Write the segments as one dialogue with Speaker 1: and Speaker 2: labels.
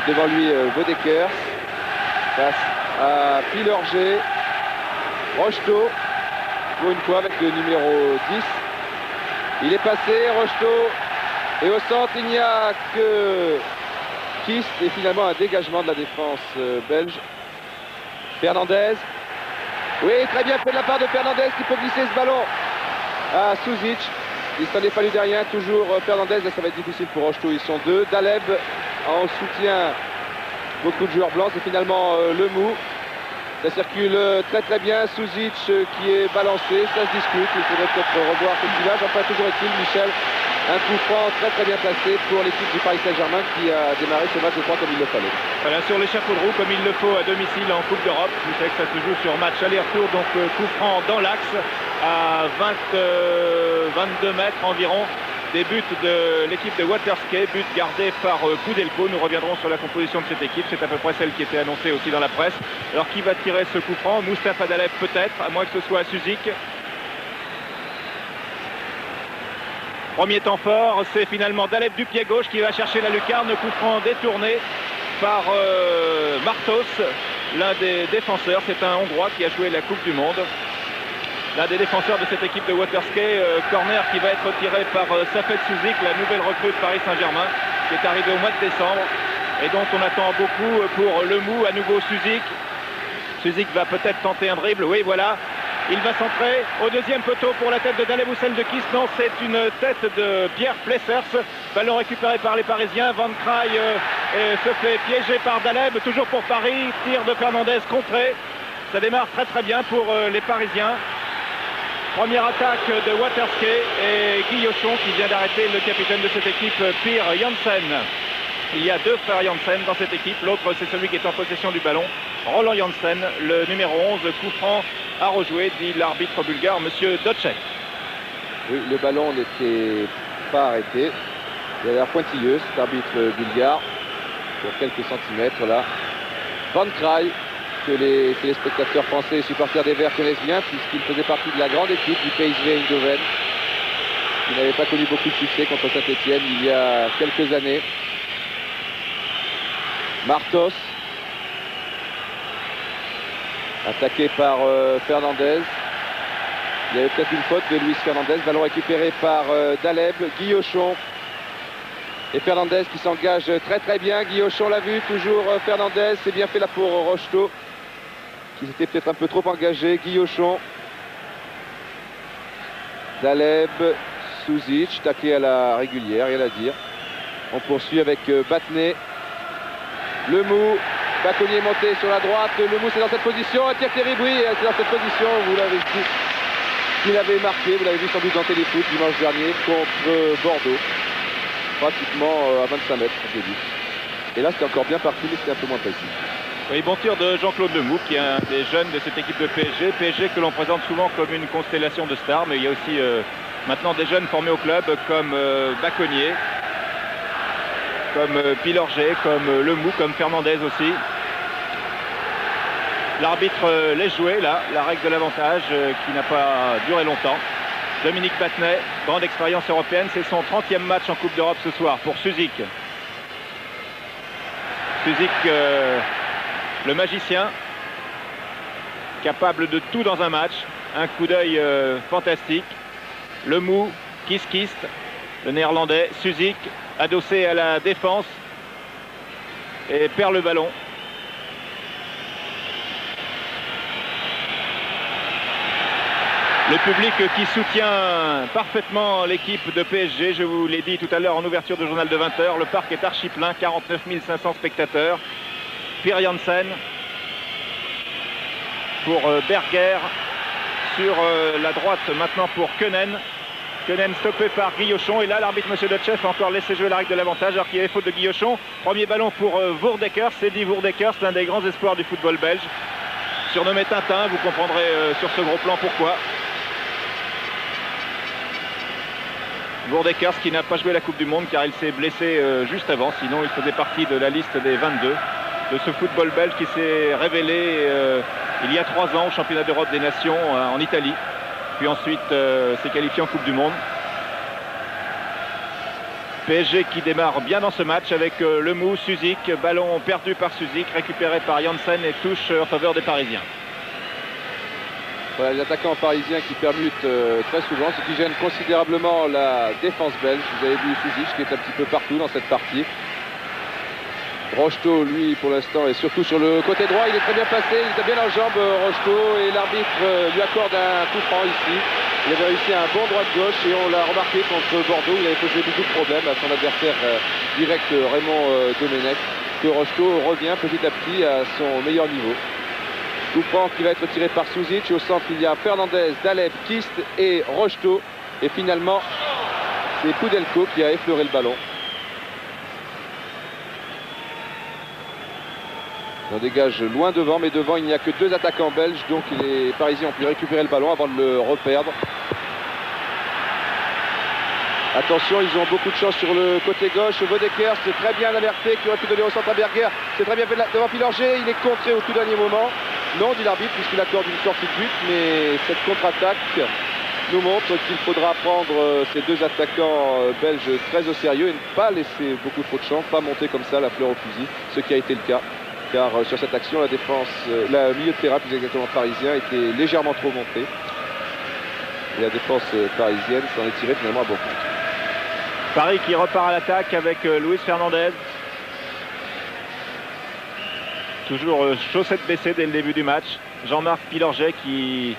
Speaker 1: Devant lui, Vaudekers. Face à Pilorget. Rocheteau. Pour une fois avec le numéro 10. Il est passé, Rocheteau. Et au centre, il n'y a que Kist. Et finalement, un dégagement de la défense belge. Fernandez. Oui, très bien fait de la part de Fernandez qui peut glisser ce ballon à Suzic. Il s'en est fallu derrière, toujours Fernandez. Là, ça va être difficile pour Rocheteau, ils sont deux. Daleb en soutien, beaucoup de joueurs blancs. C'est finalement Lemou. Ça circule très bien. Suzic qui est balancé, ça se discute. Il faudrait peut-être revoir ce village. Enfin, toujours est-il, Michel, un coup franc très bien placé pour l'équipe du Paris Saint-Germain qui a démarré ce match, je crois, comme il le fallait.
Speaker 2: Voilà, sur les chapeaux de roue, comme il le faut à domicile en Coupe d'Europe. Vous savez que ça se joue sur match aller-retour, donc coup franc dans l'axe à 22 mètres environ. Des buts de l'équipe de Waterskate, but gardé par Koudelko. Nous reviendrons sur la composition de cette équipe. C'est à peu près celle qui était annoncée aussi dans la presse. Alors qui va tirer ce coup franc? Mustapha Daleb peut-être, à moins que ce soit Suzic. Premier temps fort, c'est finalement Daleb du pied gauche qui va chercher la lucarne. Coup franc détourné par Martos, l'un des défenseurs. C'est un Hongrois qui a joué la Coupe du Monde. L'un des défenseurs de cette équipe de Waterskate. Corner qui va être tiré par Safet Suzic, la nouvelle recrue de Paris Saint-Germain, qui est arrivée au mois de décembre et dont on attend beaucoup pour Lemou. À nouveau Suzic. Suzic va peut-être tenter un dribble. Oui, voilà. Il va centrer au deuxième poteau pour la tête de Daleb ou celle de Kist. Non, c'est une tête de Pierre Plessers. Ballon récupéré par les Parisiens. Van Kraay se fait piéger par Daleb. Toujours pour Paris. Tir de Fernandez contré. Ça démarre très bien pour les Parisiens. Première attaque de Waterskate et Guillochon qui vient d'arrêter le capitaine de cette équipe, Pierre Janssen. Il y a deux frères Janssen dans cette équipe. L'autre, c'est celui qui est en possession du ballon, Roland Janssen, le numéro 11. Coup franc à rejouer, dit l'arbitre bulgare, monsieur Dotchev.
Speaker 1: Oui, le ballon n'était pas arrêté. Il a l'air pointilleux, cet arbitre bulgare, pour quelques centimètres là. Van Kraay, que les téléspectateurs français et supporters des Verts connaissent bien, puisqu'il faisait partie de la grande équipe du PSV Eindhoven, qui n'avait pas connu beaucoup de succès contre Saint-Etienne il y a quelques années. Martos, attaqué par Fernandez. Il y avait peut-être une faute de Luis Fernandez. Ballon récupéré par Daleb, Guillochon. Et Fernandez qui s'engage très bien. Guillochon l'a vu, toujours Fernandez. C'est bien fait là pour Rocheteau, qui s'était peut-être un peu trop engagé. Guillochon. Daleb, Suzic, taqué à la régulière, rien à dire. On poursuit avec Battenet. Lemou, Baconnier monté sur la droite. Lemou, c'est dans cette position. Un tir terrible, oui, c'est dans cette position. Vous l'avez vu. Il avait marqué, vous l'avez vu sans doute dans Téléfoot dimanche dernier contre Bordeaux. Pratiquement à 25 mètres de but. Et là, c'était encore bien parti, mais c'était un peu moins précis.
Speaker 2: Oui, bon tir de Jean-Claude Lemou, qui est un des jeunes de cette équipe de PSG. PSG que l'on présente souvent comme une constellation de stars, mais il y a aussi maintenant des jeunes formés au club comme Baconnier, comme Pilorget, comme Lemou, comme Fernandez aussi. L'arbitre laisse jouer là, la règle de l'avantage qui n'a pas duré longtemps. Dominique Battenet, grande expérience européenne, c'est son 30e match en Coupe d'Europe ce soir pour Suzic. Suzic, le magicien, capable de tout dans un match, un coup d'œil fantastique. Lemou, Kist, le néerlandais, Suzic, adossé à la défense et perd le ballon. Le public qui soutient parfaitement l'équipe de PSG, je vous l'ai dit tout à l'heure en ouverture de journal de 20h, le parc est archi plein, 49 500 spectateurs. Pierre Janssen pour Berger, sur la droite maintenant pour Koenen. Koenen stoppé par Guillochon, et là l'arbitre monsieur Dotchev a encore laissé jouer la règle de l'avantage alors qu'il y avait faute de Guillochon. Premier ballon pour Voerdekers, c'est dit Voerdekers, l'un des grands espoirs du football belge. Surnommé Tintin, vous comprendrez sur ce gros plan pourquoi. Voerdekers qui n'a pas joué la Coupe du Monde car il s'est blessé juste avant, sinon il faisait partie de la liste des 22 de ce football belge qui s'est révélé il y a 3 ans au championnat d'Europe des Nations en Italie, puis ensuite s'est qualifié en Coupe du Monde. PSG qui démarre bien dans ce match avec Lemou, Suzik, ballon perdu par Suzik, récupéré par Janssen et touche en faveur des Parisiens.
Speaker 1: Voilà, les attaquants parisiens qui permutent très souvent, ce qui gêne considérablement la défense belge. Vous avez vu Suzik qui est un petit peu partout dans cette partie. Rocheteau, lui, pour l'instant, est surtout sur le côté droit. Il est très bien passé, il était bien en jambe, Rocheteau, et l'arbitre lui accorde un coup franc ici. Il avait réussi un bon droite-gauche et on l'a remarqué contre Bordeaux. Il avait posé beaucoup de problèmes à son adversaire direct, Raymond Domenech, que Rocheteau revient petit à petit à son meilleur niveau. Coup franc qui va être tiré par Suzic. Au centre, il y a Fernandez, Daleb, Kist et Rocheteau. Et finalement, c'est Poudelko qui a effleuré le ballon. On dégage loin devant, mais devant il n'y a que 2 attaquants belges, donc les Parisiens ont pu récupérer le ballon avant de le reperdre. Attention, ils ont beaucoup de chance sur le côté gauche. Vaudekers, c'est très bien alerté, qui aurait pu donner au centre à Berger. C'est très bien fait devant Pilorget, il est contré au tout dernier moment. Non, dit l'arbitre, puisqu'il accorde une sortie de but, mais cette contre-attaque nous montre qu'il faudra prendre ces 2 attaquants belges très au sérieux et ne pas laisser beaucoup trop de chance, pas monter comme ça la fleur au fusil, ce qui a été le cas. Car sur cette action, la défense, le milieu de terrain, plus exactement parisien, était légèrement trop monté. Et la défense parisienne s'en est tirée finalement à bon compte.
Speaker 2: Paris qui repart à l'attaque avec Luis Fernandez. Toujours chaussette baissée dès le début du match. Jean-Marc Pilorget qui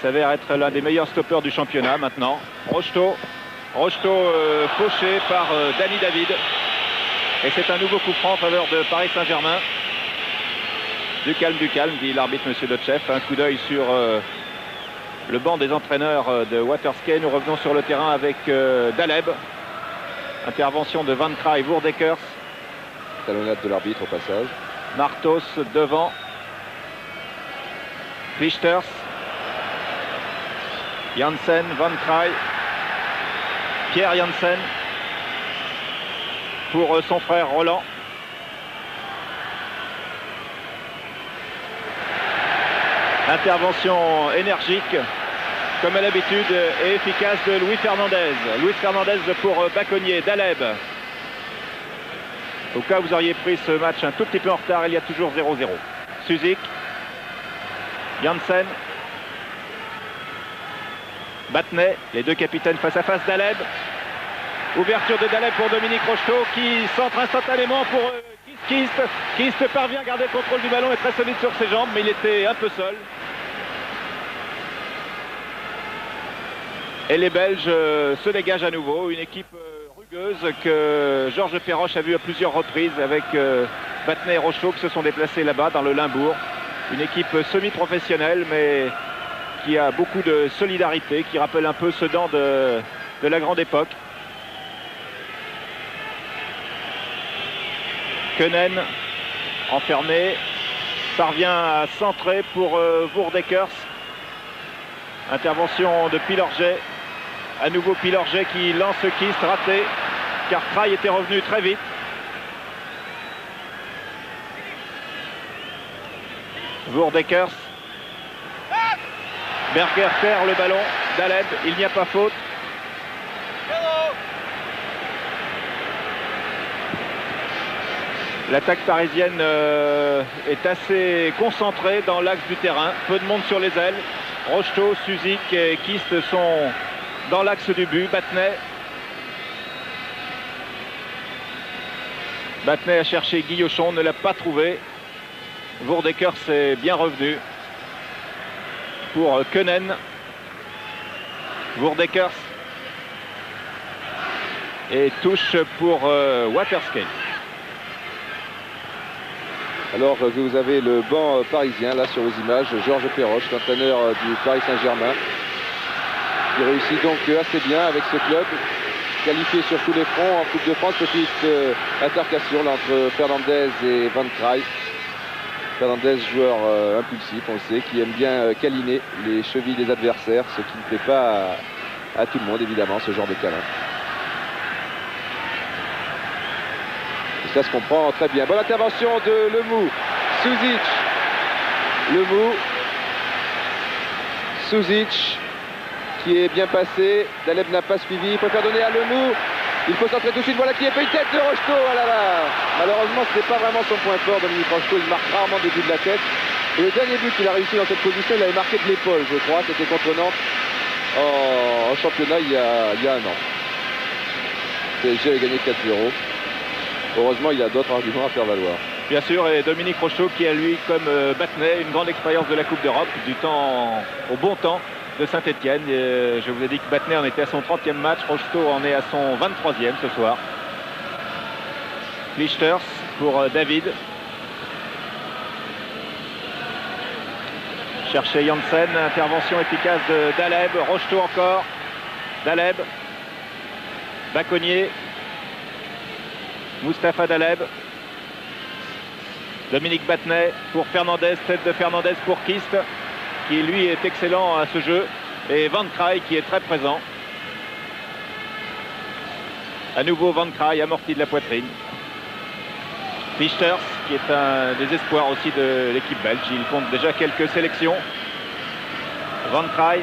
Speaker 2: s'avère être l'un des meilleurs stoppeurs du championnat maintenant. Rocheteau fauché par Dani David. Et c'est un nouveau coup franc en faveur de Paris Saint-Germain. Du calme, dit l'arbitre Monsieur Dotchev. Un coup d'œil sur le banc des entraîneurs de Waterskei. Nous revenons sur le terrain avec Daleb. Intervention de Van Kraai, Voerdekers.
Speaker 1: Talonnade de l'arbitre au passage.
Speaker 2: Martos devant. Lichters. Janssen, Van Kraai. Pierre Janssen. Pour son frère Roland. Intervention énergique, comme à l'habitude, et efficace de Luis Fernandez. Luis Fernandez pour Bacconnier, Daleb. Au cas où vous auriez pris ce match un tout petit peu en retard, il y a toujours 0-0. Suzik, Janssen, Battenet, les 2 capitaines face à face. Daleb. Ouverture de Daleb pour Dominique Rocheteau qui centre instantanément pour Kist. Kist parvient à garder le contrôle du ballon, est très solide sur ses jambes, mais il était un peu seul. Et les Belges se dégagent à nouveau. Une équipe rugueuse que Georges Perroche a vu à plusieurs reprises avec Battenet et Rocheteau qui se sont déplacés là-bas dans le Limbourg. Une équipe semi-professionnelle mais qui a beaucoup de solidarité, qui rappelle un peu Sedan de la grande époque. Koenen, enfermé, parvient à centrer pour Voerdekers. Intervention de Pilorget. À nouveau Pilorget qui lance Kist, raté, car Kraai était revenu très vite. Voerdekers. Berger perd le ballon. Daleb, il n'y a pas faute. L'attaque parisienne est assez concentrée dans l'axe du terrain. Peu de monde sur les ailes. Rocheteau, Suzik et Kist sont dans l'axe du but. Battenet a cherché Guillochon, ne l'a pas trouvé. Voerdekers est bien revenu pour Koenen. Voerdekers. Et touche pour Waterskei.
Speaker 1: Alors que vous avez le banc parisien là sur les images, Georges Perroche, l'entraîneur du Paris Saint-Germain, qui réussit donc assez bien avec ce club, qualifié sur tous les fronts en Coupe de France. Petite altercation là, entre Fernandez et Van Kraai. Fernandez, joueur impulsif, on le sait, qui aime bien câliner les chevilles des adversaires, ce qui ne plaît pas à tout le monde évidemment, ce genre de câlin. Ça se comprend très bien. Bonne intervention de Lemou. Suzic. Lemou. Suzic qui est bien passé. Daleb n'a pas suivi. Il préfère donner à Lemou. Il faut centrer tout de suite. Voilà qui est fait une tête de Rocheteau. Oh là là. Malheureusement, ce n'est pas vraiment son point fort. Dominique Rocheteau, il marque rarement des buts de la tête. Et le dernier but qu'il a réussi dans cette position, il avait marqué de l'épaule, je crois. C'était contre Nantes en championnat il y a un an. PSG avait gagné 4-0. Heureusement, il y a d'autres arguments à faire valoir.
Speaker 2: Bien sûr, et Dominique Rocheteau qui a, lui, comme Battenet, une grande expérience de la Coupe d'Europe, du temps au bon temps de Saint-Etienne. Je vous ai dit que Battenet en était à son 30e match, Rocheteau en est à son 23e ce soir. Lichters pour David. Chercher Janssen, intervention efficace de Daleb, Rocheteau encore, Daleb, Baconnier, Mustapha Daleb, Dominique Battenet pour Fernandez, tête de Fernandez pour Kist, qui lui est excellent à ce jeu, et Van Kraai qui est très présent. À nouveau Van Kraai amorti de la poitrine. Lichters, qui est un des espoirs aussi de l'équipe belge. Il compte déjà quelques sélections. Van Kraai.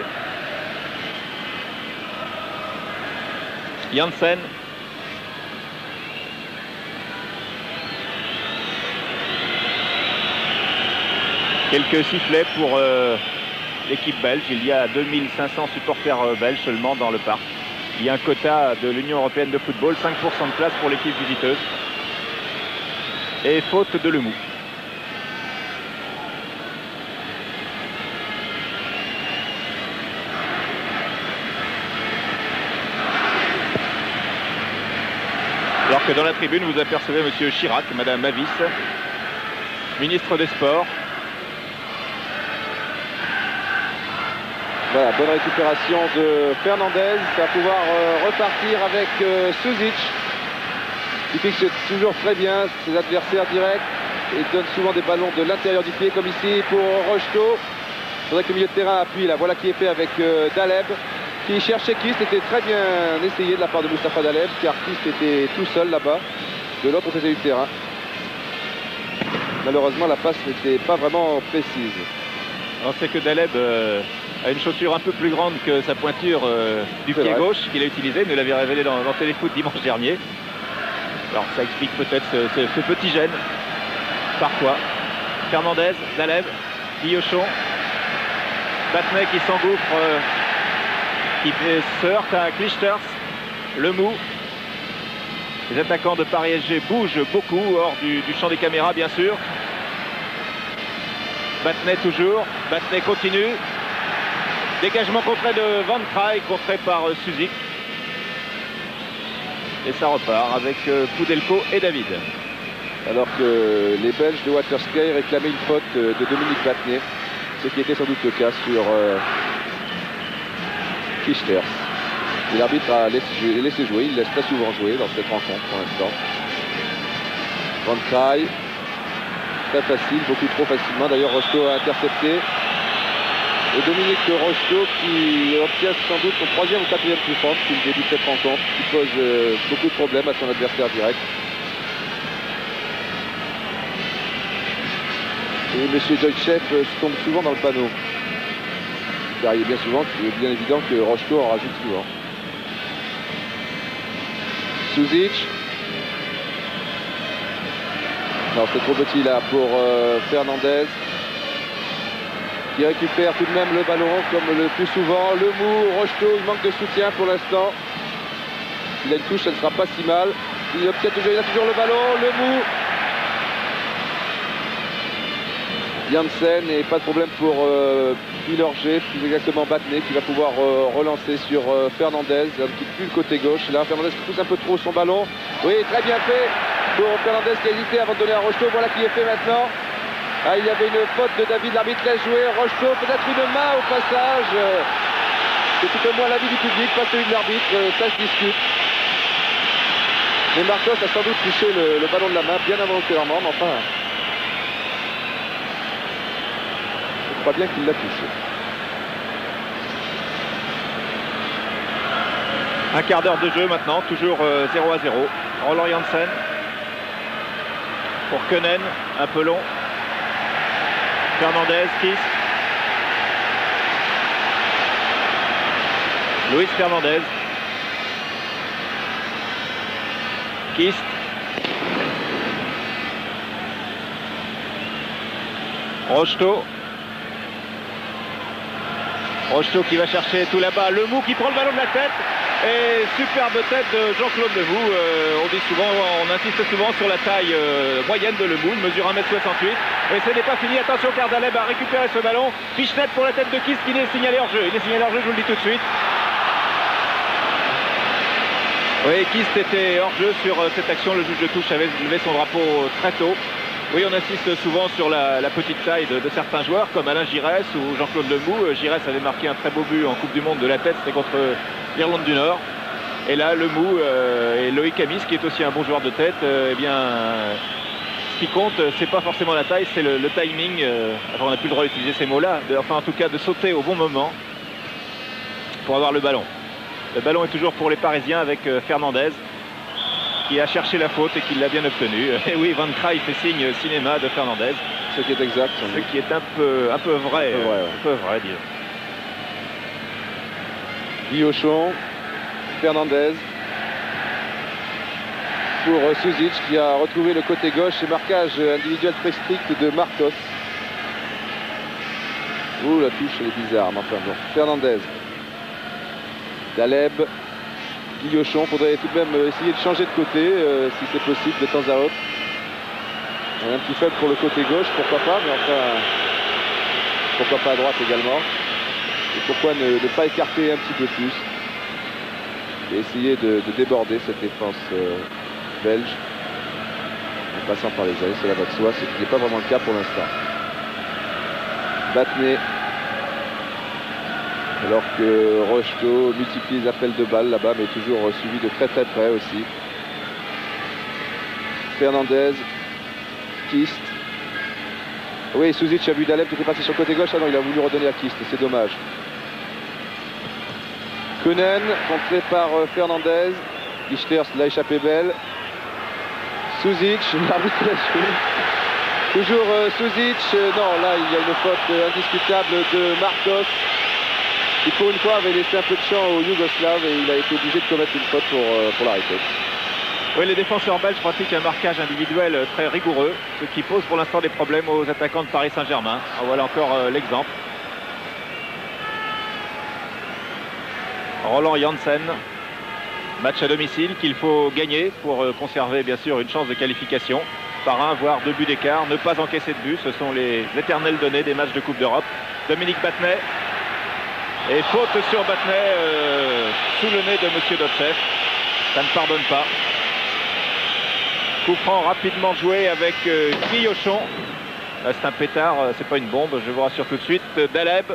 Speaker 2: Janssen. Quelques sifflets pour l'équipe belge. Il y a 2500 supporters belges seulement dans le parc. Il y a un quota de l'Union européenne de football, 5% de place pour l'équipe visiteuse. Et faute de Lemou. Alors que dans la tribune, vous apercevez M. Chirac, Mme Mavis, ministre des Sports.
Speaker 1: Voilà, bonne récupération de Fernandez. Ça va pouvoir repartir avec Suzic. Il fixe toujours très bien ses adversaires directs et donne souvent des ballons de l'intérieur du pied, comme ici pour Rocheteau. Il faudrait que le milieu de terrain appuie. Là, voilà qui est fait avec Daleb, qui cherchait Kist. C'était très bien essayé de la part de Mustapha Daleb, car Kist était tout seul là-bas, de l'autre côté du terrain. Malheureusement, la passe n'était pas vraiment précise.
Speaker 2: On sait que Daleb a une chaussure un peu plus grande que sa pointure du pied gauche qu'il a utilisé. Il nous l'avait révélé dans Téléfoot dimanche dernier. Alors ça explique peut-être ce petit gêne, parfois. Fernandez, Daleb, Guillochon, Battenet qui s'engouffre, qui se heurte à Lichters, Lemou. Les attaquants de Paris SG bougent beaucoup, hors du champ des caméras bien sûr. Battenet toujours, Battenet continue. Dégagement contré de Van Kraai, contré par Suzic. Et ça repart avec Poudelko et David.
Speaker 1: Alors que les Belges de Waterski réclamaient une faute de Dominique Battenet, ce qui était sans doute le cas sur Lichters. Et l'arbitre a laissé jouer, il laisse pas souvent jouer dans cette rencontre pour l'instant. Van Kraai, très facile, beaucoup trop facilement. D'ailleurs, Rocheteau a intercepté. Et Dominique Rocheteau qui obtient sans doute son 3e ou 4e plus fort depuis le début de cette rencontre, qui pose beaucoup de problèmes à son adversaire direct. Et M. Deutschev tombe souvent dans le panneau. Car il est bien évident que Rocheteau en rajoute souvent. Suzic. Non, c'est trop petit là pour Fernandez, qui récupère tout de même le ballon comme le plus souvent. Lemou, Rocheteau, il manque de soutien pour l'instant. Il a une touche, ça ne sera pas si mal. Il a toujours le ballon. Lemou. Janssen, et pas de problème pour Pilorget, plus exactement Battenet, qui va pouvoir relancer sur Fernandez, qui ne quitte plus le côté gauche. Là, Fernandez qui pousse un peu trop son ballon. Oui, très bien fait pour Fernandez qui a hésité avant de donner à Rocheteau. Voilà qui est fait maintenant. Ah, il y avait une faute de David, l'arbitre laisse jouer. Rocheteau, peut-être une main au passage. C'est tout au moins l'avis du public, pas celui de l'arbitre, ça se discute. Mais Marcos a sans doute touché le ballon de la main bien involontairement, mais enfin, je crois bien qu'il l'a touché.
Speaker 2: Un quart d'heure de jeu maintenant, toujours 0-0. Roland Janssen pour Koenen, un peu long. Fernandez, Kist. Luis Fernandez. Kist. Rocheteau. Rocheteau qui va chercher tout là-bas. Lemou qui prend le ballon de la tête. Et superbe tête de Jean-Claude Lemou. On dit souvent, on insiste souvent sur la taille moyenne de Lemou. Il mesure 1m68. Et ce n'est pas fini. Attention car Daleb a récupéré ce ballon. Pichenette pour la tête de Kist qui est signalé hors jeu. Il est signalé hors jeu, je vous le dis tout de suite. Oui, Kist était hors jeu sur cette action. Le juge de touche avait levé son drapeau très tôt. Oui, on insiste souvent sur la petite taille de certains joueurs comme Alain Giresse ou Jean-Claude Lemou. Giresse avait marqué un très beau but en Coupe du Monde de la tête, c'était contre l'Irlande du Nord. Et là, Lemou et Loïc Amis, qui est aussi un bon joueur de tête, eh bien, ce qui compte, c'est pas forcément la taille, c'est le timing. Enfin, on n'a plus le droit d'utiliser ces mots-là, enfin en tout cas de sauter au bon moment pour avoir le ballon. Le ballon est toujours pour les Parisiens avec Fernandez qui a cherché la faute et qui l'a bien obtenue. Et oui, Van Craay fait signe cinéma de Fernandez.
Speaker 1: Ce qui est exact.
Speaker 2: Ce qui est un peu vrai. Un peu vrai, disons.
Speaker 1: Guillochon, Fernandez. Pour Suzic qui a retrouvé le côté gauche et marquage individuel très strict de Martos. Ouh, la touche elle est bizarre, mais enfin bon. Fernandez. Daleb. Guillochon, faudrait tout de même essayer de changer de côté si c'est possible de temps à autre. On est un petit faible pour le côté gauche, pourquoi pas, mais enfin pourquoi pas à droite également. Et pourquoi ne pas écarter un petit peu plus et essayer de déborder cette défense belge en passant par les ailes, cela va de soi, ce qui n'est pas vraiment le cas pour l'instant. Battenet. Alors que Rocheteau multiplie les appels de balles là-bas, mais toujours suivi de très très près aussi. Fernandez, Kist. Oui, Suzic a vu Daleb qui était passé sur le côté gauche. Ah non, il a voulu redonner à Kist, c'est dommage. Koenen, contré par Fernandez. Lichters l'a échappé belle. Suzic, l'arbitre l'a joué. Toujours Suzic. Non, là, il y a une faute indiscutable de Martos, qui pour une fois avait laissé un peu de champ aux Yougoslaves et il a été obligé de commettre une faute pour l'arrêter.
Speaker 2: Oui, les défenseurs belges pratiquent un marquage individuel très rigoureux, ce qui pose pour l'instant des problèmes aux attaquants de Paris Saint-Germain. Voilà encore l'exemple. Roland Janssen, match à domicile qu'il faut gagner pour conserver bien sûr une chance de qualification par 1 voire 2 buts d'écart. Ne pas encaisser de but, ce sont les éternelles données des matchs de Coupe d'Europe. Dominique Battenet. Et faute sur Battenet sous le nez de Monsieur Dotchev. Ça ne pardonne pas. Coup franc rapidement joué avec Guillochon. C'est un pétard, c'est pas une bombe, je vous rassure tout de suite. Daleb,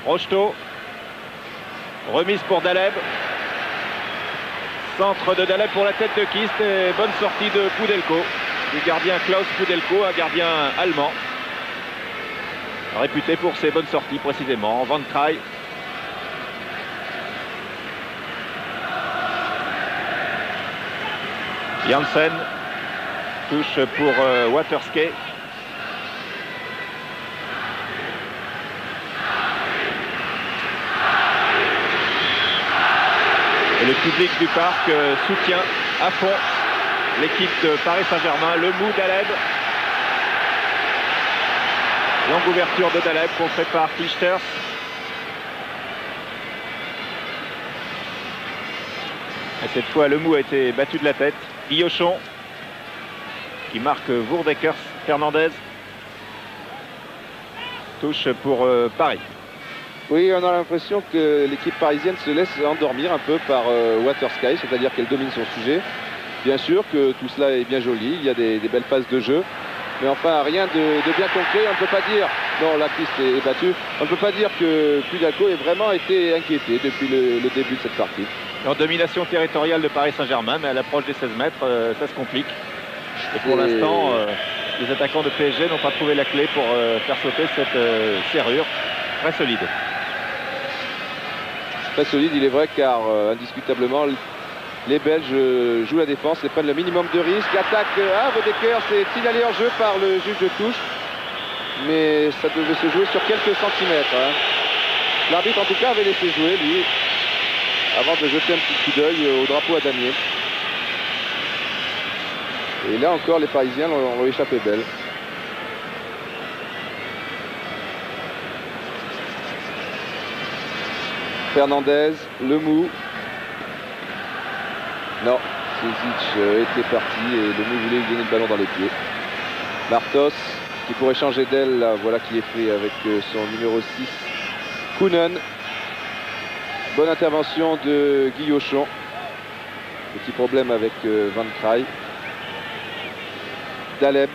Speaker 2: Rocheteau. Remise pour Daleb. Centre de Daleb pour la tête de Kist. Et bonne sortie de Poudelko. Du gardien Klaus Poudelko, un gardien allemand. Réputé pour ses bonnes sorties précisément. Van Craay. Janssen, touche pour Waterskey. Et le public du parc soutient à fond l'équipe de Paris Saint-Germain. Lemou, Daleb. Longue ouverture de Daleb contrée par Lichters. Et cette fois, Lemou a été battu de la tête. Guillochon qui marque Vourdekers. Fernandez. Touche pour Paris.
Speaker 1: Oui, on a l'impression que l'équipe parisienne se laisse endormir un peu par Waterskey, c'est-à-dire qu'elle domine son sujet. Bien sûr que tout cela est bien joli, il y a des belles phases de jeu. Mais enfin, rien de bien concret. On ne peut pas dire, non, la piste est battue, on ne peut pas dire que Poudelko ait vraiment été inquiété depuis le début de cette partie.
Speaker 2: En domination territoriale de Paris Saint-Germain, mais à l'approche des 16 mètres, ça se complique. Et pour l'instant, les attaquants de PSG n'ont pas trouvé la clé pour faire sauter cette serrure très solide.
Speaker 1: Très solide, il est vrai, car indiscutablement, les Belges jouent la défense et prennent le minimum de risques. Attaque Vodeker, c'est signalé en jeu par le juge de touche. Mais ça devait se jouer sur quelques centimètres. Hein. L'arbitre, en tout cas, avait laissé jouer, lui, avant de jeter un petit coup d'œil au drapeau à damier. Et là encore, les Parisiens l'ont échappé belle. Fernandez, Lemou. Non, Suzic était parti et Lemou voulait lui donner le ballon dans les pieds. Martos qui pourrait changer d'aile, là, voilà qui est fait avec son numéro 6, Kounen. Bonne intervention de Guillochon. Petit problème avec Van Kraai. Daleb.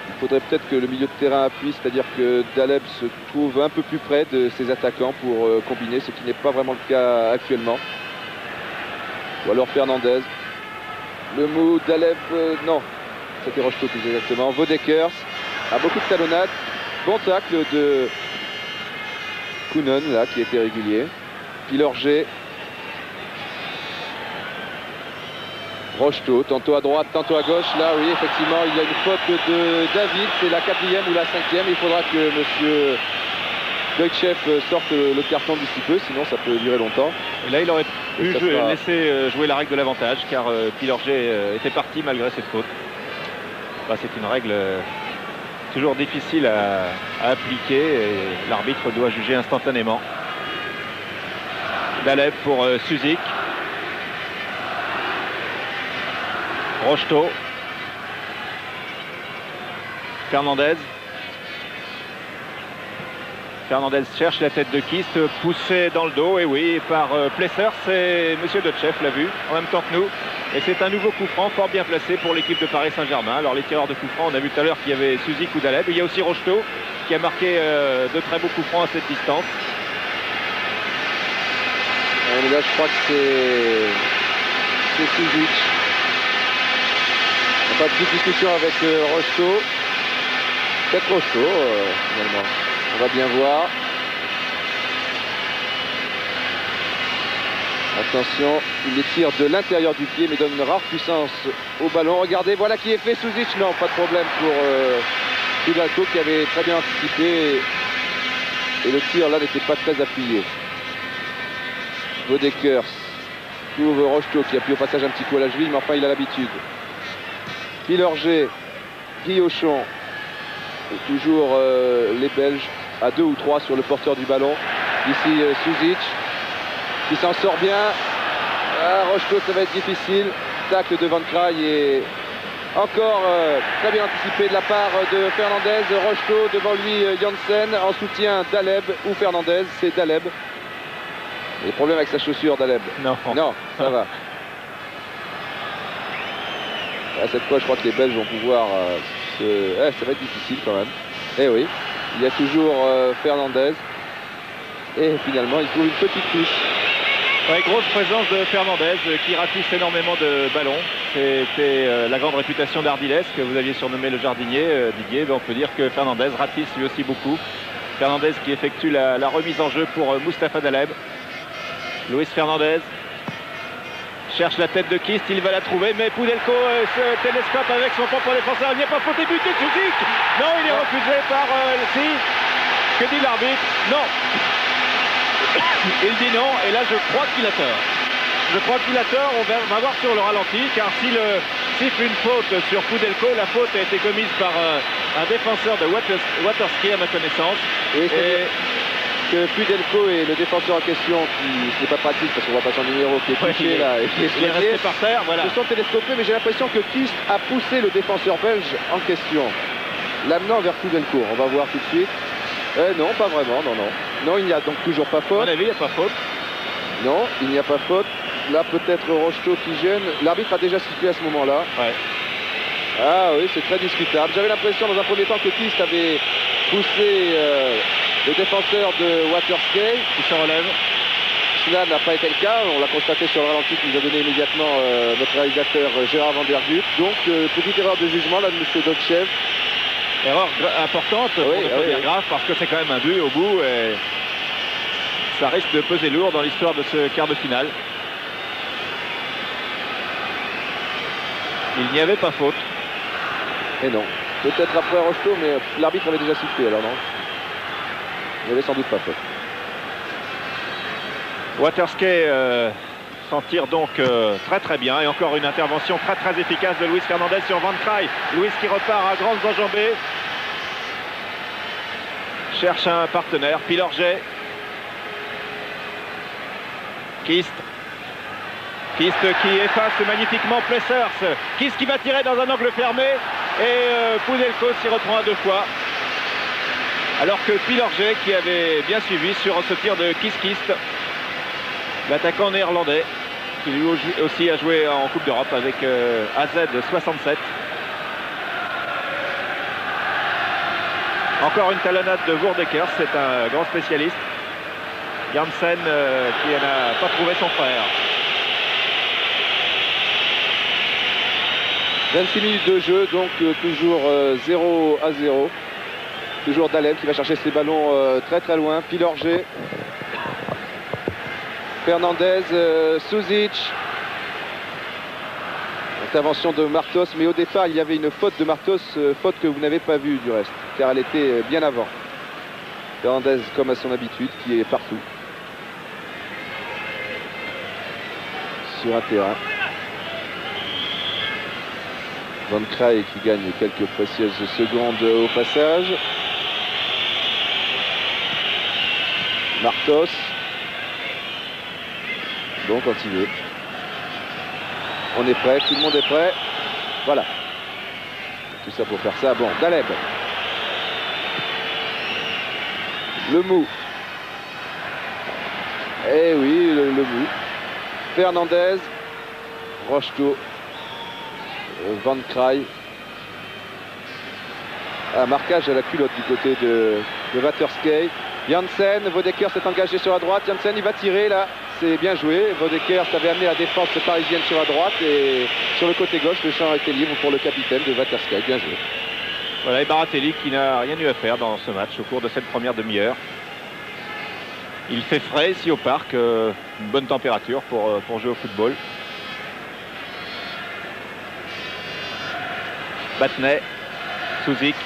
Speaker 1: Il faudrait peut-être que le milieu de terrain appuie, c'est-à-dire que Daleb se trouve un peu plus près de ses attaquants pour combiner, ce qui n'est pas vraiment le cas actuellement. Ou alors Fernandez. Lemou, Daleb, non, c'était Rocheteau plus exactement. Vaudekers a beaucoup de talonnades. Bon tacle de Kounen là qui était régulier. Pilorget. Rocheteau, tantôt à droite, tantôt à gauche. Là, oui, effectivement, il y a une faute de David. C'est la 4e ou la 5e. Il faudra que M. Goitchev sorte le carton d'ici peu, sinon ça peut durer longtemps.
Speaker 2: Et là, il aurait pu laisser jouer la règle de l'avantage, car Pilorget était parti malgré cette faute. Bah, c'est une règle toujours difficile à appliquer et l'arbitre doit juger instantanément. Daleb pour Suzic. Rocheteau. Fernandez. Fernandez cherche la tête de Kist, poussé dans le dos, et oui, par Plesser, c'est M. Dotchev l'a vu, en même temps que nous. Et c'est un nouveau coup franc, fort bien placé pour l'équipe de Paris Saint-Germain. Alors les tireurs de coup franc, on a vu tout à l'heure qu'il y avait Suzic ou Daleb. Il y a aussi Rocheteau qui a marqué de très beaux coups francs à cette distance.
Speaker 1: Mais là, je crois que c'est Suzic. Pas de petite discussion avec Rocheteau. Peut-être Rocheteau, finalement. On va bien voir. Attention, il les tire de l'intérieur du pied, mais donne une rare puissance au ballon. Regardez, voilà qui est fait. Suzic, non, pas de problème pour Kudalko qui avait très bien anticipé. Et le tir là n'était pas très appuyé. Vaudekers trouve Rocheteau qui appuie au passage un petit coup à la cheville, mais enfin il a l'habitude. Pilorget, Guillochon, et toujours les Belges à 2 ou 3 sur le porteur du ballon. Ici Suzic qui s'en sort bien. Rocheteau, ça va être difficile. Tacle de Van Kraai et encore très bien anticipé de la part de Fernandez. Rocheteau devant lui Janssen, en soutien Daleb ou Fernandez, c'est Daleb. Il y a des problèmes avec sa chaussure Daleb.
Speaker 2: Non,
Speaker 1: ça va. Cette fois, je crois que les Belges vont pouvoir ça va être difficile quand même. Eh oui, il y a toujours Fernandez. Et finalement, il trouve une petite touche.
Speaker 2: Ouais, grosse présence de Fernandez qui ratisse énormément de ballons. C'était la grande réputation d'Ardiles que vous aviez surnommé le jardinier, Didier. Ben, on peut dire que Fernandez ratisse lui aussi beaucoup. Fernandez qui effectue la remise en jeu pour Mustapha Daleb. Luis Fernandez cherche la tête de Kist, il va la trouver, mais Poudelko se télescope avec son propre défenseur. Il n'y a pas faute, but de Suzic. Non, il est refusé par si. Que dit l'arbitre? Non. Il dit non, et là je crois qu'il a tort. Je crois qu'il a tort, on va voir sur le ralenti, car s'il siffle une faute sur Poudelko, la faute a été commise par un défenseur de Waterski à ma connaissance.
Speaker 1: Que Poudelko et le défenseur en question, qui ce n'est pas pratique parce qu'on voit pas son numéro, qui est touché là, et qui
Speaker 2: il est resté par terre, voilà.
Speaker 1: Se sont télescopés, mais j'ai l'impression que Kist a poussé le défenseur belge en question, l'amenant vers Poudelko. On va voir tout de suite. Non, pas vraiment, non, il n'y a donc toujours pas faute.
Speaker 2: À mon avis, il n'y a pas faute.
Speaker 1: Non, il n'y a pas faute. Là, peut-être Rocheteau qui gêne. L'arbitre a déjà sifflé à ce moment-là.
Speaker 2: Ouais.
Speaker 1: Ah oui, c'est très discutable. J'avais l'impression dans un premier temps que Kist avait poussé le défenseur de Waterski
Speaker 2: qui se relève.
Speaker 1: Cela n'a pas été le cas. On l'a constaté sur le ralenti qui nous a donné immédiatement notre réalisateur Gérard Van Der Gut. Donc, petite erreur de jugement là de M. Dotchev.
Speaker 2: Erreur importante, pour ne pas dire grave, parce que c'est quand même un but au bout et ça risque de peser lourd dans l'histoire de ce quart de finale. Il n'y avait pas faute.
Speaker 1: Et non. Peut-être après Rocheteau, mais l'arbitre avait déjà sifflé alors non. Il n'y avait sans doute pas faute.
Speaker 2: Waterski s'en tire donc très très bien. Et encore une intervention très très efficace de Luis Fernandez sur Van Kraay. Luis qui repart à grandes enjambées. Cherche un partenaire. Pilorget. Kist. Kist qui efface magnifiquement Plessers. Kist qui va tirer dans un angle fermé. Et Pudelko s'y reprend à 2 fois. Alors que Pilorget qui avait bien suivi sur ce tir de Kist, l'attaquant néerlandais, qui lui aussi a joué en Coupe d'Europe avec AZ 67. Encore une talonnade de Woerdekers, c'est un grand spécialiste. Janssen qui n'a pas trouvé son frère.
Speaker 1: 26 minutes de jeu, donc toujours 0-0. Toujours Daleb qui va chercher ses ballons très très loin. Pilorget. Fernandez, Suzic. Intervention de Martos, mais au départ il y avait une faute de Martos, faute que vous n'avez pas vue du reste, car elle était bien avant. Fernandez comme à son habitude, qui est partout sur un terrain. Van Kraay qui gagne quelques précieuses secondes au passage. Martos. Bon, quand il veut. On est prêt, tout le monde est prêt. Voilà. Tout ça pour faire ça. Bon, Daleb. Le mou. Eh oui, le mou. Fernandez. Rocheteau. Van Kraay. Un marquage à la culotte du côté de Waterskei. Janssen, Woerdekers s'est engagé sur la droite. Janssen, il va tirer là. C'est bien joué. Woerdekers avait amené la défense parisienne sur la droite. Et sur le côté gauche, le champ a été libre pour le capitaine de Waterskei. Bien joué.
Speaker 2: Voilà, et Baratelli qui n'a rien eu à faire dans ce match au cours de cette première demi-heure. Il fait frais ici au parc. Une bonne température pour jouer au football. Battenet, Suzic.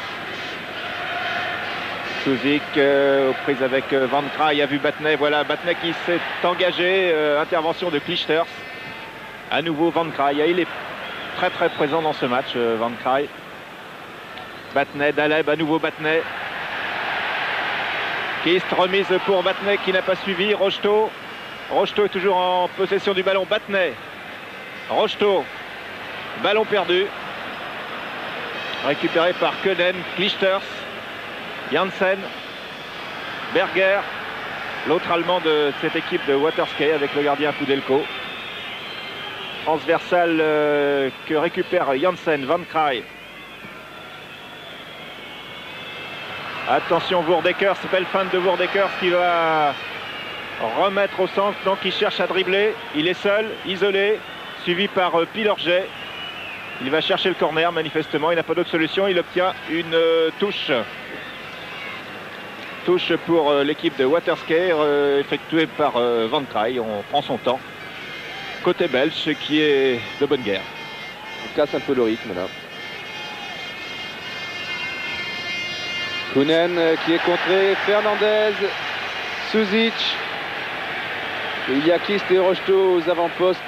Speaker 2: Suzic aux prises avec Van Kraay, a vu Battenet. Voilà, Battenet qui s'est engagé. Intervention de Clijsters. À nouveau Van Kraay. Il est très très présent dans ce match, Van Kraay. Battenet, Daleb, à nouveau Battenet. Kist, remise pour Battenet qui n'a pas suivi. Rocheteau. Rocheteau est toujours en possession du ballon. Battenet. Rocheteau. Ballon perdu. Récupéré par Koenen, Clijsters, Janssen, Berger, l'autre Allemand de cette équipe de Waterskei avec le gardien Pudelko. Transversal que récupère Janssen, Van Kraay. Attention Woerdekers, belle feinte de Woerdekers qui va remettre au centre, donc il cherche à dribbler. Il est seul, isolé, suivi par Pilorget. Il va chercher le corner, manifestement, il n'a pas d'autre solution, il obtient une touche. Touche pour l'équipe de Waterskei, effectuée par Van Kraay. On prend son temps. Côté belge, ce qui est de bonne guerre.
Speaker 1: On casse un peu le rythme là. Koenen qui est contré, Fernandez, Suzic. Il y a Kist et Rocheteau aux avant-postes.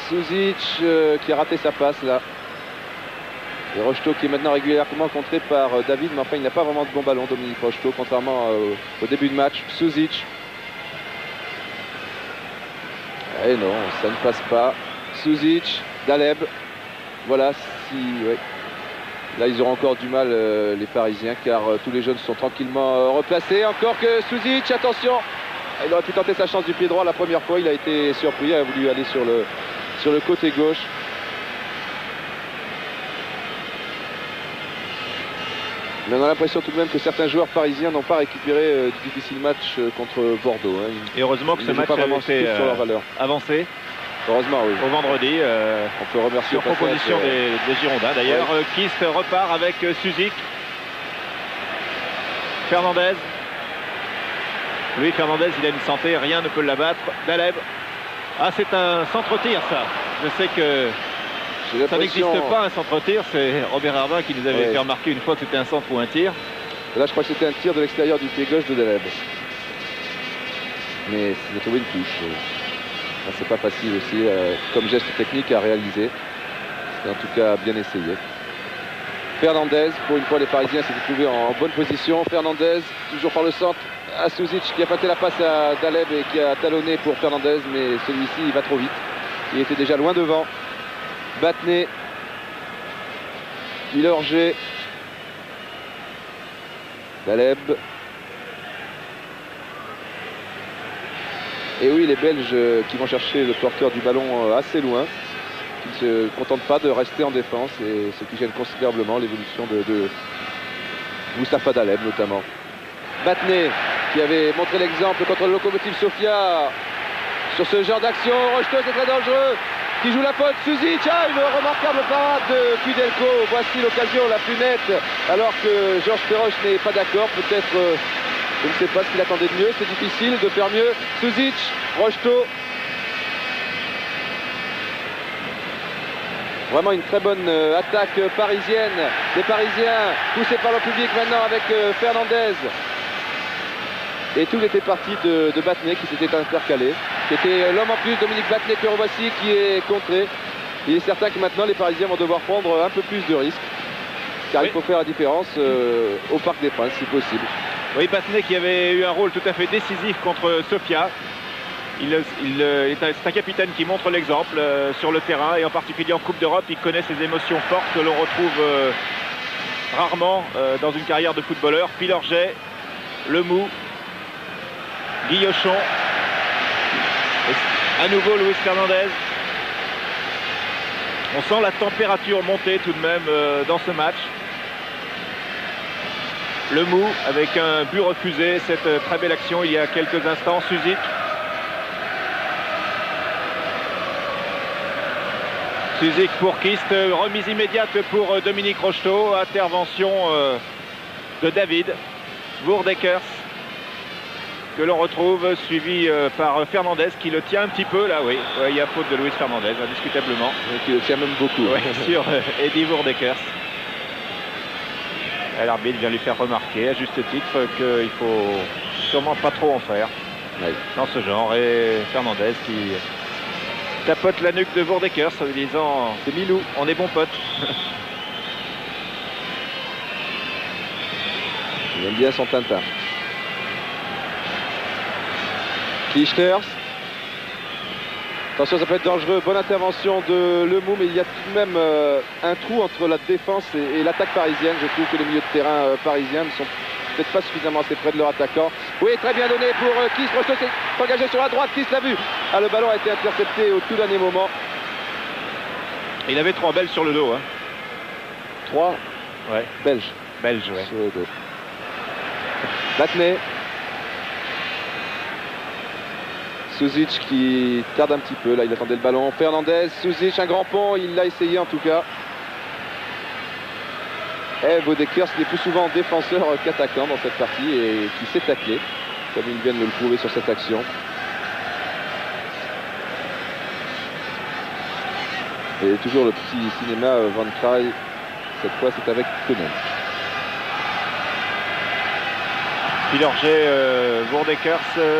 Speaker 1: Suzic qui a raté sa passe là. Et Rocheteau qui est maintenant régulièrement contré par David, mais enfin il n'a pas vraiment de bon ballon, Dominique Rocheteau, contrairement au début de match. Suzic. Et non, ça ne passe pas. Suzic, Daleb. Voilà, si. Ouais. Là ils auront encore du mal les Parisiens, car tous les jeunes sont tranquillement replacés. Encore que Suzic, attention. Il aurait pu tenter sa chance du pied droit la première fois, il a été surpris, il a voulu aller sur le côté gauche. Mais on a l'impression tout de même que certains joueurs parisiens n'ont pas récupéré du difficile match contre Bordeaux. Hein.
Speaker 2: Et heureusement que ce match a été avancé.
Speaker 1: Heureusement, oui.
Speaker 2: Au vendredi,
Speaker 1: on peut remercier
Speaker 2: sur proposition des Girondins. D'ailleurs, ouais. Kist repart avec Suzic. Fernandez. Lui, Fernandez, il a une santé, rien ne peut l'abattre. Daleb. Ah, c'est un centre-tir, ça. Je sais que ça n'existe pas, un centre-tir. C'est Robert Herbin qui nous avait fait remarquer une fois que c'était un centre ou un tir.
Speaker 1: Là, je crois que c'était un tir de l'extérieur du pied gauche de Daleb. Mais il a trouvé une touche. C'est pas facile aussi comme geste technique à réaliser. C'est en tout cas bien essayé. Fernandez, pour une fois les Parisiens s'étaient trouvés en bonne position. Fernandez, toujours par le centre, à Suzic qui a pâté la passe à Daleb et qui a talonné pour Fernandez, mais celui-ci il va trop vite. Il était déjà loin devant. Battenet, Pilorget, Daleb. Et oui, les Belges qui vont chercher le porteur du ballon assez loin, qui ne se contentent pas de rester en défense, et ce qui gêne considérablement l'évolution de Mustapha Daleb notamment. Battenet qui avait montré l'exemple contre le Lokomotiv Sofia sur ce genre d'action. Rocheteau, c'est très dangereux, qui joue la faute. Suzic, une remarquable parade de Kudelko. Voici l'occasion la plus nette, alors que Georges Perroche n'est pas d'accord. Peut-être, je ne sais pas ce qu'il attendait de mieux. C'est difficile de faire mieux. Suzic, Rocheteau. Vraiment une très bonne attaque parisienne. Les Parisiens poussés par le public maintenant avec Fernandez. Et tout était parti de Battenet qui s'était intercalé. C'était l'homme en plus, Dominique Battenet, que revoici, qui est contré. Il est certain que maintenant les Parisiens vont devoir prendre un peu plus de risques. Car il faut faire la différence au Parc des Princes si possible.
Speaker 2: Oui, Battenet qui avait eu un rôle tout à fait décisif contre Sofia. C'est un capitaine qui montre l'exemple sur le terrain, et en particulier en Coupe d'Europe. Il connaît ces émotions fortes que l'on retrouve rarement dans une carrière de footballeur. Pilorget, Lemou, Guillochon, et à nouveau Luis Fernandez. On sent la température monter tout de même dans ce match. Lemou avec un but refusé, cette très belle action il y a quelques instants. Suzic. Suzic pour Kist, remise immédiate pour Dominique Rocheteau, intervention de David Voerdekers, que l'on retrouve, suivi par Fernandez qui le tient un petit peu là. Oui, il y a faute de Luis Fernandez indiscutablement,
Speaker 1: qui le tient même beaucoup
Speaker 2: sur Eddy Voerdekers. L'arbitre vient lui faire remarquer à juste titre qu'il faut sûrement pas trop en faire dans ce genre, et Fernandez qui tapote la nuque de Voerdekers en lui disant « C'est Milou, on est bons potes ».
Speaker 1: Il aime bien son Tintin. Kichters. Attention, ça peut être dangereux. Bonne intervention de Lemou, mais il y a tout de même un trou entre la défense et l'attaque parisienne. Je trouve que les milieux de terrain parisiens ne sont peut-être pas suffisamment assez près de leur attaquant. Oui, très bien donné pour Kist. Rocheteau s'est engagé sur la droite. Kist l'a vu. Ah, le ballon a été intercepté au tout dernier moment.
Speaker 2: Il avait 3 Belges sur le dos.
Speaker 1: 3 Belges.
Speaker 2: Belges, ouais.
Speaker 1: Sur le dos. Battenet. Suzic qui tarde un petit peu. Là, il attendait le ballon. Fernandez. Suzic, un grand pont. Il l'a essayé en tout cas. Et Voerdekers qui est plus souvent défenseur qu'attaquant dans cette partie et qui s'est taclé, comme ils viennent de le prouver sur cette action. Et toujours le petit cinéma Van Traay. Cette fois, c'est avec Koeman.
Speaker 2: Pilorget, Voerdekers,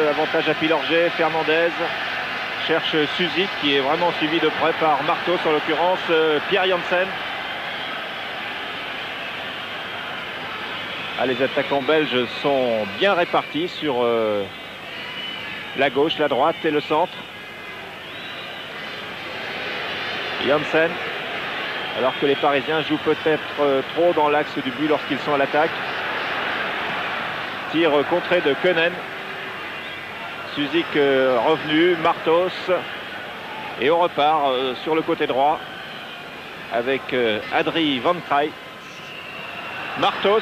Speaker 2: avantage à Pilorget. Fernandez cherche Suzic qui est vraiment suivi de près par Martos, en l'occurrence Pierre Janssen. Les attaquants belges sont bien répartis sur la gauche, la droite et le centre. Janssen, alors que les Parisiens jouent peut-être trop dans l'axe du but lorsqu'ils sont à l'attaque. Tir contré de Koeman. Suzic revenu, Martos. Et on repart sur le côté droit avec Adrie Van Traay. Martos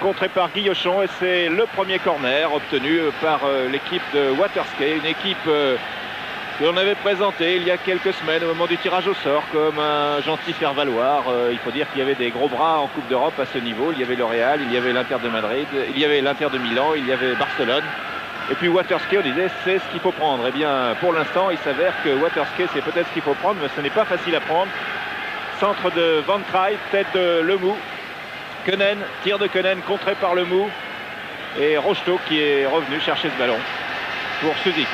Speaker 2: contré par Guillochon, et c'est le premier corner obtenu par l'équipe de Waterskate, une équipe que l'on avait présentée il y a quelques semaines au moment du tirage au sort comme un gentil faire-valoir. Il faut dire qu'il y avait des gros bras en Coupe d'Europe à ce niveau. Il y avait le Real, il y avait l'Inter de Madrid, il y avait l'Inter de Milan, il y avait Barcelone. Et puis Waterskate, on disait c'est ce qu'il faut prendre. Eh bien pour l'instant il s'avère que Waterskate c'est peut-être ce qu'il faut prendre, mais ce n'est pas facile à prendre. Centre de Van Traay, tête de Lemou. Koeman, tir de Koeman contré par Lemou. Et Rocheteau qui est revenu chercher ce ballon. pour Suzic.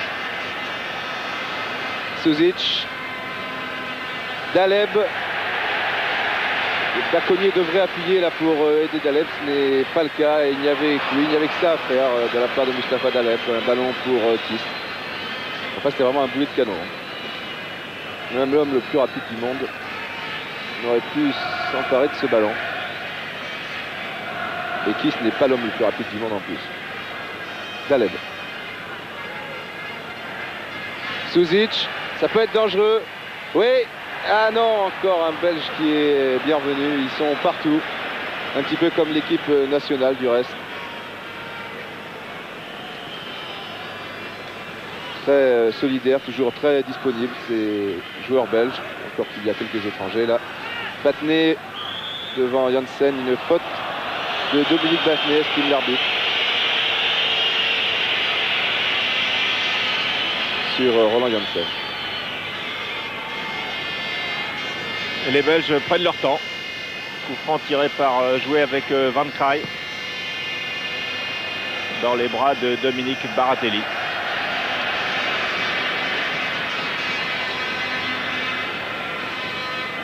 Speaker 1: Suzic, Daleb. Bacconnier devrait appuyer là pour aider Daleb, ce n'est pas le cas et il n'y avait que ça à faire de la part de Mustapha Daleb, un ballon pour Kiss. Enfin, c'était vraiment un boulet de canon. Même l'homme le plus rapide du monde n'aurait pu s'emparer de ce ballon. Et Kiss n'est pas l'homme le plus rapide du monde en plus. Daleb. Suzic, ça peut être dangereux. Oui. Ah non, encore un Belge qui est bienvenu. Ils sont partout. Un petit peu comme l'équipe nationale du reste. Très solidaire, toujours très disponible. Ces joueurs belges. Encore qu'il y a quelques étrangers là. Battenet devant Janssen. Une faute de Dominique Battenet, estime l'arbitre. Sur Roland Janssen.
Speaker 2: Et les Belges prennent leur temps. Coup franc tiré par jouer avec Van Kraai dans les bras de Dominique Baratelli.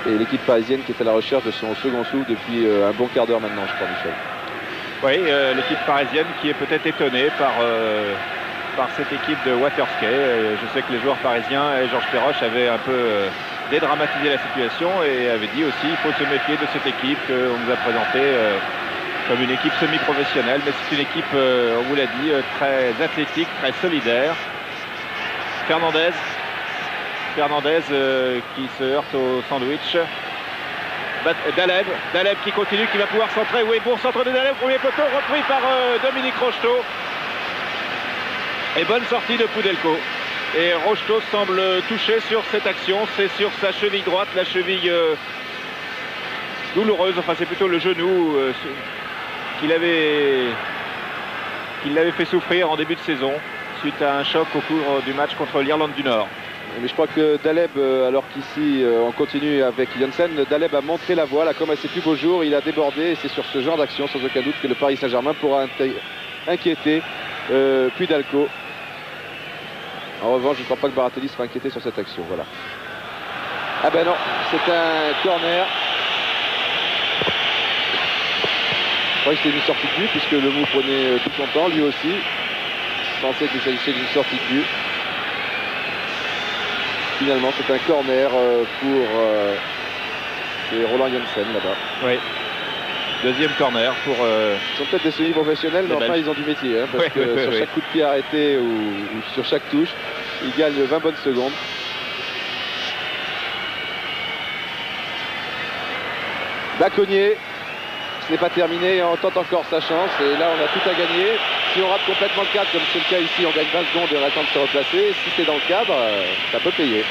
Speaker 1: Et l'équipe parisienne qui est à la recherche de son second souffle depuis un bon quart d'heure maintenant, je crois, Michel.
Speaker 2: Oui, l'équipe parisienne qui est peut-être étonnée par cette équipe de Waterski. Je sais que les joueurs parisiens et Georges Perroche avaient un peu dédramatisé la situation et avaient dit aussi il faut se méfier de cette équipe qu'on nous a présentée comme une équipe semi-professionnelle. Mais c'est une équipe, on vous l'a dit, très athlétique, très solidaire. Fernandez qui se heurte au sandwich. Daleb qui continue, qui va pouvoir centrer. Oui, bon centre de Daleb, premier poteau, repris par Dominique Rocheteau. Et bonne sortie de Poudelco. Et Rocheteau semble touché sur cette action. C'est sur sa cheville droite, la cheville douloureuse. Enfin, c'est plutôt le genou qu'il avait fait souffrir en début de saison suite à un choc au cours du match contre l'Irlande du Nord.
Speaker 1: Mais je crois que Daleb, alors qu'ici on continue avec Janssen, Daleb a montré la voie, là, comme à ses plus beaux jours, il a débordé et c'est sur ce genre d'action sans aucun doute que le Paris Saint-Germain pourra inquiéter Poudelco. En revanche, je ne crois pas que Baratelli sera inquiété sur cette action. Voilà. Ah ben non, c'est un corner. Je crois que c'était une sortie de but puisque le mou prenait tout son temps, lui aussi. Je pensais qu'il s'agissait d'une sortie de but. Finalement, c'est un corner pour Roland Janssen là-bas.
Speaker 2: Oui. Deuxième corner pour...
Speaker 1: Ils sont peut-être des semi-professionnels, mais enfin ils ont du métier. Hein, parce que sur chaque coup de pied arrêté ou sur chaque touche, ils gagnent 20 bonnes secondes. Bacconnier, ce n'est pas terminé, on tente encore sa chance. Et là, on a tout à gagner. Si on rate complètement le cadre, comme c'est le cas ici, on gagne 20 secondes et on attend de se replacer. Si c'est dans le cadre, ça peut payer.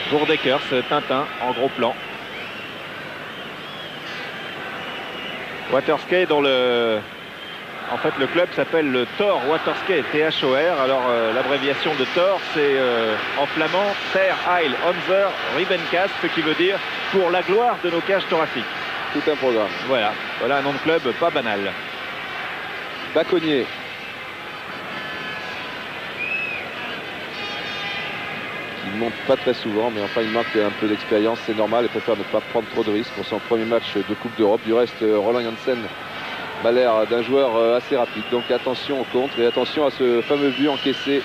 Speaker 2: Pour Dekers, Tintin en gros plan. Waterski dont en fait le club s'appelle le Thor Waterski, THOR. Alors l'abréviation de Thor c'est en flamand Ter Heil Unser Ribbenkast, ce qui veut dire pour la gloire de nos cages thoraciques.
Speaker 1: Tout un programme.
Speaker 2: Voilà un nom de club pas banal.
Speaker 1: Bacconnier. Il ne monte pas très souvent, mais enfin il manque un peu d'expérience, c'est normal, il préfère ne pas prendre trop de risques pour son premier match de Coupe d'Europe. Du reste, Roland Janssen a l'air d'un joueur assez rapide, donc attention au contre et attention à ce fameux but encaissé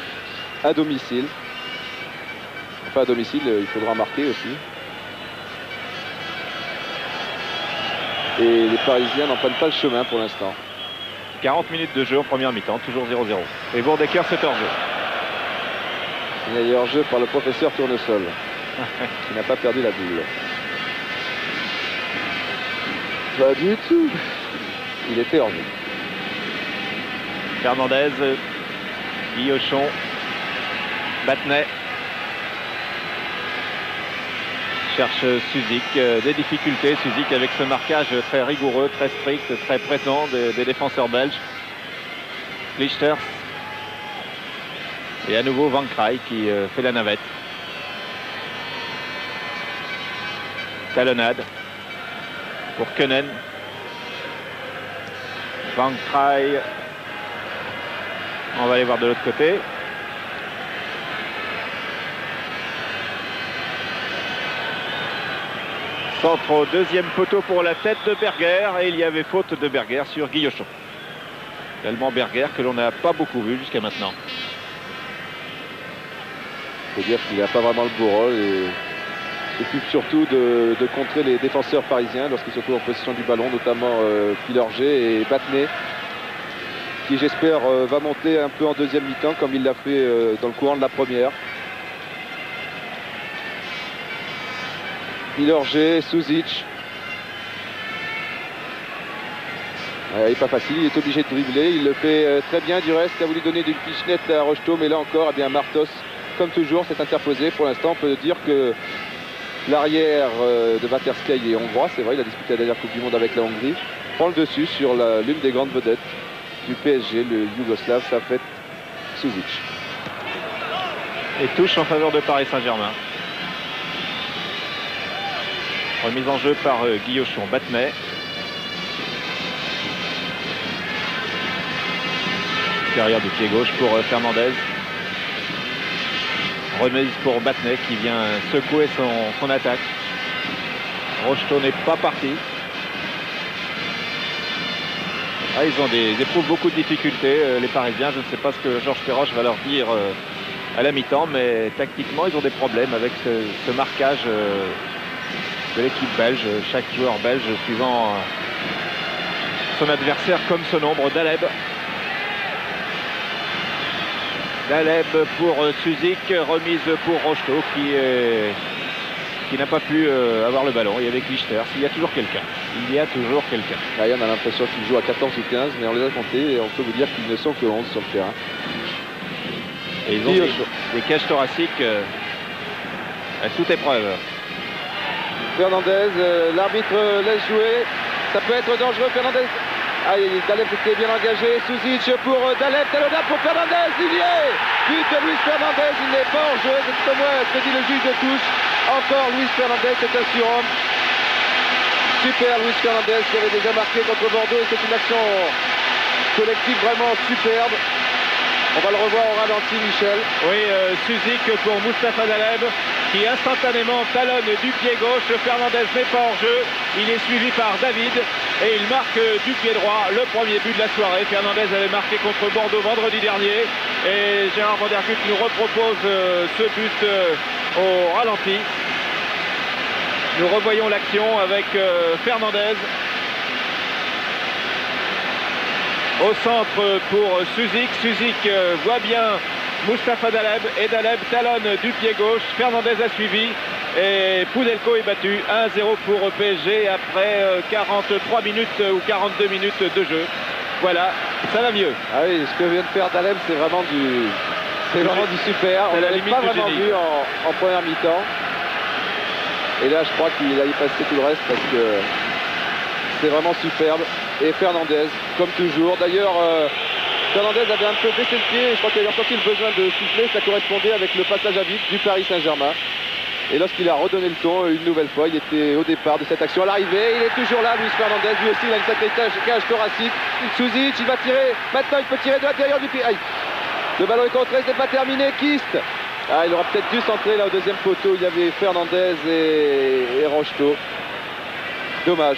Speaker 1: à domicile. Enfin à domicile, il faudra marquer aussi. Et les Parisiens n'en prennent pas le chemin pour l'instant.
Speaker 2: 40 minutes de jeu en première mi-temps, toujours 0-0. Et Bourdecker, c'est hors jeu.
Speaker 1: Il y a hors-jeu par le professeur Tournesol, qui n'a pas perdu la boule. Pas du tout. Il était hors-jeu.
Speaker 2: Fernandez, Guillochon, Battenet. Cherche Suzic, des difficultés. Suzic avec ce marquage très rigoureux, très strict, très présent des défenseurs belges. Lichters. Et à nouveau Van Kraai qui fait la navette. Talonnade pour Koenen. Van Kraai On va aller voir de l'autre côté. Centre au deuxième poteau pour la tête de Berger. Et il y avait faute de Berger sur Guillochon. L'Allemand Berger que l'on n'a pas beaucoup vu jusqu'à maintenant.
Speaker 1: Il faut dire qu'il n'a pas vraiment le beau rôle et s'occupe surtout de contrer les défenseurs parisiens lorsqu'ils se trouvent en possession du ballon, notamment Pilorget et Battenet, qui j'espère va monter un peu en deuxième mi-temps comme il l'a fait dans le courant de la première. Pilorget, Suzic. Il n'est pas facile, il est obligé de dribbler, il le fait très bien du reste. Il a voulu donner du pichenette à Rocheteau, mais là encore, eh bien, Martos, comme toujours, s'est interposé. Pour l'instant, on peut dire que l'arrière de Waterski est hongrois, c'est vrai, il a disputé la dernière Coupe du Monde avec la Hongrie. Prend le dessus sur l'une des grandes vedettes du PSG, le Yougoslave, Safet Suzic.
Speaker 2: Et touche en faveur de Paris Saint-Germain. Remise en jeu par Guillochon, Battenet. Derrière du pied gauche pour Fernandez. Remise pour Battenet qui vient secouer son attaque. Rocheteau n'est pas parti. Ils éprouvent beaucoup de difficultés, les Parisiens. Je ne sais pas ce que Georges Perroche va leur dire à la mi-temps, mais tactiquement, ils ont des problèmes avec ce marquage de l'équipe belge. Chaque joueur belge suivant son adversaire comme son ombre. Daleb pour Suzic, remise pour Rocheteau qui n'a pas pu avoir le ballon. Il y avait Lichter. Il y a toujours quelqu'un.
Speaker 1: Là, on a l'impression qu'ils jouent à 14 ou 15, mais on les a comptés et on peut vous dire qu'ils ne sont que 11 sur le terrain.
Speaker 2: Et ils ont des cages thoraciques à toute épreuve.
Speaker 1: Fernandez, l'arbitre laisse jouer. Ça peut être dangereux, Fernandez. Daleb était bien engagé. Suzic pour Daleb, talonnade pour Fernandez. Il y est. But de Luis Fernandez. Il n'est pas en jeu. C'est moi ce que dit le juge de touche. Encore Luis Fernandez, c'est un surhomme. Super Luis Fernandez qui avait déjà marqué contre Bordeaux. Et c'est une action collective vraiment superbe. On va le revoir au ralenti, Michel.
Speaker 2: Oui, Suzic pour Mustapha Daleb qui instantanément talonne du pied gauche. Fernandez n'est pas hors jeu. Il est suivi par David et il marque du pied droit le premier but de la soirée. Fernandez avait marqué contre Bordeaux vendredi dernier et Gérard Van der Kuyt nous repropose ce but au ralenti. Nous revoyons l'action avec Fernandez. Au centre pour Suzic. Suzic voit bien Mustapha Daleb et Daleb talonne du pied gauche. Fernandez a suivi et Poudelko est battu 1-0 pour PSG après 43 minutes ou 42 minutes de jeu. Voilà, ça va mieux.
Speaker 1: Ah oui, ce que vient de faire Daleb, c'est vraiment du super. On ne l'a pas vraiment vu en première mi-temps. Et là, je crois qu'il a y passé tout le reste parce que c'est vraiment superbe. Et Fernandez, comme toujours. D'ailleurs, Fernandez avait un peu baissé le pied. Et je crois qu'il avait ressenti le besoin de souffler. Ça correspondait avec le passage à vide du Paris Saint-Germain. Et lorsqu'il a redonné le ton une nouvelle fois, il était au départ de cette action à l'arrivée. Il est toujours là, Luis Fernandez. Lui aussi, il a une sacrée cage thoracique. Suzic, il va tirer. Maintenant, il peut tirer de l'intérieur du pied. Aïe. Le ballon est contré, c'est pas terminé. Kist. Il aurait peut-être dû centrer là au deuxième poteau. Il y avait Fernandez et Rocheteau. Dommage.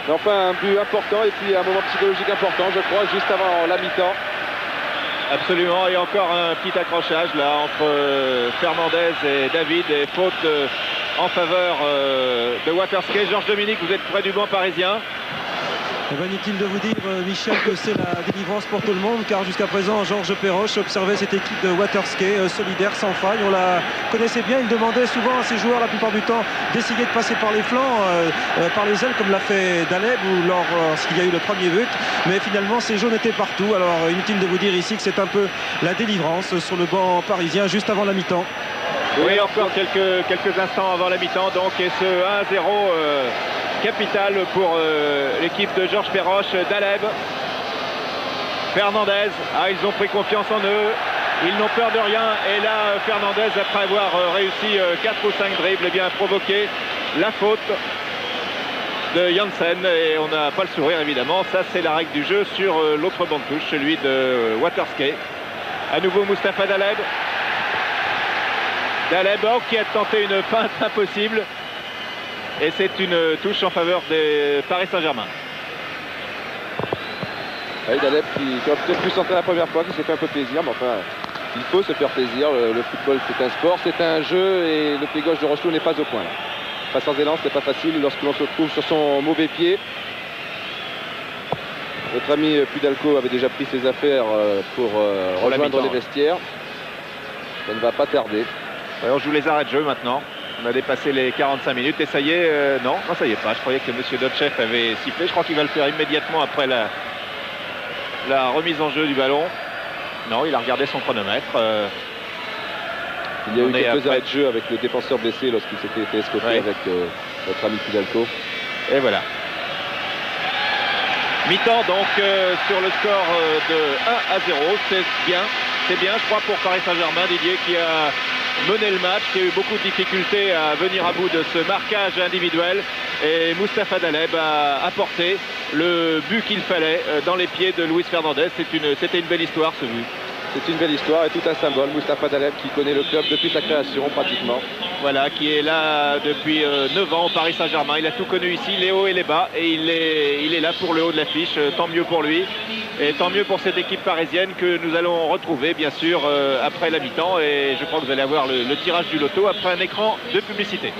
Speaker 1: Mais enfin, un but important et puis un moment psychologique important, je crois, juste avant la mi-temps.
Speaker 2: Absolument, et encore un petit accrochage là entre Fernandez et David, et faute en faveur de Waterski. Georges Dominique, vous êtes près du banc parisien.
Speaker 3: Inutile de vous dire, Michel, que c'est la délivrance pour tout le monde, car jusqu'à présent, Georges Perroche observait cette équipe de Waterski solidaire, sans faille. On la connaissait bien, il demandait souvent à ses joueurs, la plupart du temps, d'essayer de passer par les flancs, par les ailes, comme l'a fait Daleb, ou lorsqu'il y a eu le premier but. Mais finalement, ces jaunes étaient partout. Alors, inutile de vous dire ici que c'est un peu la délivrance sur le banc parisien, juste avant la mi-temps.
Speaker 2: Oui, encore quelques instants avant la mi-temps, donc, et ce 1-0... capital pour l'équipe de Georges Perroche. Daleb, Fernandez, ils ont pris confiance en eux, ils n'ont peur de rien, et là Fernandez, après avoir réussi 4 ou 5 dribbles, a provoqué la faute. de Janssen et on n'a pas le sourire évidemment. Ça c'est la règle du jeu sur l'autre banc de touche, celui de Waterskei. À nouveau Mustapha Daleb. Daleb qui a tenté une feinte impossible. Et c'est une touche en faveur des Paris Saint-Germain.
Speaker 1: Oui, Daleb qui a peut-être pu sentir la première fois, qui s'est fait un peu plaisir, mais enfin, il faut se faire plaisir. Le football, c'est un sport, c'est un jeu, et le pied gauche de Rocheteau n'est pas au point. Pas sans élan, c'est pas facile lorsque l'on se trouve sur son mauvais pied. Notre ami Pudalco avait déjà pris ses affaires pour rejoindre les vestiaires. Ça ne va pas tarder.
Speaker 2: Ouais, on joue les arrêts de jeu maintenant. On a dépassé les 45 minutes et ça y est, non, ça y est pas. Je croyais que M. Dotchev avait sifflé. Je crois qu'il va le faire immédiatement après la remise en jeu du ballon. Non, il a regardé son chronomètre.
Speaker 1: Il y a eu quelques arrêts de jeu avec le défenseur blessé lorsqu'il s'était fait escoper avec notre ami Pudalco.
Speaker 2: Et voilà. Mi-temps donc sur le score de 1 à 0. C'est bien, je crois, pour Paris Saint-Germain. Didier qui a mené le match, qui a eu beaucoup de difficultés à venir à bout de ce marquage individuel. Et Mustapha Daleb a apporté le but qu'il fallait dans les pieds de Luis Fernandez. C'était une belle histoire ce but.
Speaker 1: C'est une belle histoire et tout un symbole. Mustapha Daleb qui connaît le club depuis sa création pratiquement.
Speaker 2: Voilà, qui est là depuis 9 ans au Paris Saint-Germain. Il a tout connu ici, les hauts et les bas. Et il est là pour le haut de l'affiche. Tant mieux pour lui. Et tant mieux pour cette équipe parisienne que nous allons retrouver bien sûr après la mi-temps. Et je crois que vous allez avoir le tirage du loto après un écran de publicité.